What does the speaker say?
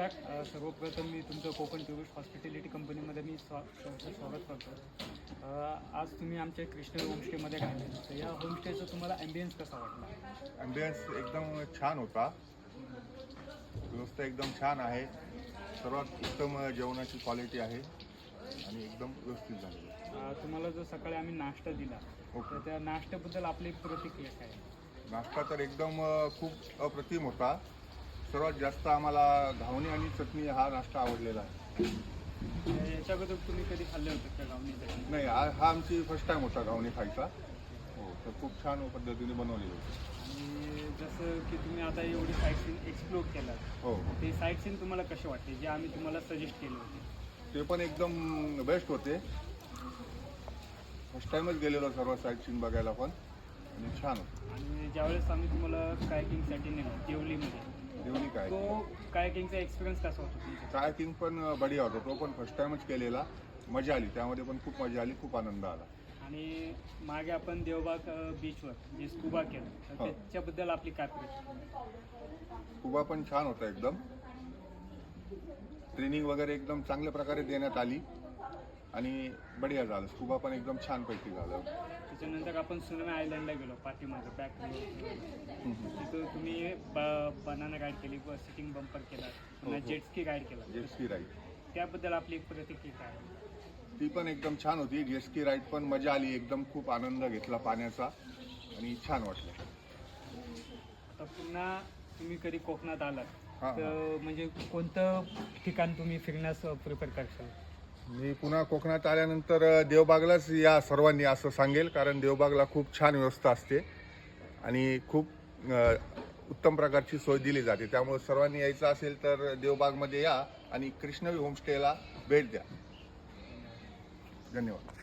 नमस्कार. सर्वप्रथम मी तुमचं कोकण टुरिस्ट हॉस्पिटॅलिटी कंपनीमध्ये मी स्वागत करतो. आज तुम्ही आमच्या कृष्ण होमस्टेमध्ये राहिले, तर या होमस्टेचा तुम्हाला ॲम्बियन्स कसा वाटला? ॲम्बियन्स एकदम छान होता. व्यवस्था एकदम छान आहे. सर्वात उत्तम जेवणाची क्वालिटी आहे आणि एकदम व्यवस्थित झाली. तुम्हाला जो सकाळी आम्ही नाश्ता दिला, ओके. तर त्या नाश्त्याबद्दल आपली प्रतिक्रिया काय आहे? नाश्ता तर एकदम खूप अप्रतिम होता. सर्वात जास्त आम्हाला घावणी आणि चटणी हा नाश्ता आवडलेला आहे. याच्या अगोदर तुम्ही कधी खाल्ले होते त्या गावणीसाठी? नाही, हा आमची फर्स्ट टाईम होता घावणी खायचा. हो, तर खूप छान पद्धतीने बनवलेली होती. आणि जसं की तुम्ही आता एवढी साईट सीन एक्सप्लोर केला, हो हो, ते साईट सीन तुम्हाला कसे वाटते जे आम्ही तुम्हाला सजेस्ट केले होते? ते पण एकदम बेस्ट होते. फर्स्ट टाईमच गेलेलो सर्व साईट सीन बघायला पण, आणि छान होतं. आणि ज्यावेळेस आम्ही तुम्हाला कायकिंगसाठी नेलो देवलीमध्ये, जेवणी काय तो कायकिंगचा एक्सपिरियन्स कसा होता तुमचा? कायाकिंग पण बढिया होता. तो पण फर्स्ट टाइमच केलेला. मजा आली, त्यामध्ये पण खूप मजा आली, खूप आनंद आला. आणि मागे आपण देवबाग बीचवर जे स्कुबा केलं, तर हो. त्याच्याबद्दल आपली काय प्रतिक्रिया? स्कुबा पण छान होता एकदम. ट्रेनिंग वगैरे एकदम चांगल्या प्रकारे देण्यात आली आणि बढिया झालं. स्कुबा पण एकदम छानपैकी झालं. त्याच्यानंतर आपण सुनमे आयलंडला गेलो, पाठीमागं बॅक तिथं तुम्ही बनाना राईड केली, सिटिंग बंपर केला, पुन्हा हो. जेटस्की राईड केला, जेटस्की राईड त्याबद्दल आपली प्रतिक्रिया काय आहे? ती पण एकदम छान होती. जेटस्की राईड पण मजा आली, एकदम खूप आनंद घेतला पाण्याचा आणि छान वाटलं. आता पुन्हा तुम्ही कधी कोकणात आलात, हां, तर म्हणजे कोणतं ठिकाण तुम्ही फिरण्यास प्रिफर करशाल? मी पुन्हा कोकणात आल्यानंतर देवबागलाच या सर्वांनी असं सांगेल, कारण देवबागला खूप छान व्यवस्था असते आणि खूप उत्तम प्रकारची सोय दिली जाते. त्यामुळे सर्वांनी यायचं असेल तर देवबागमध्ये या आणि कृष्णवी होमस्टेला भेट द्या. धन्यवाद.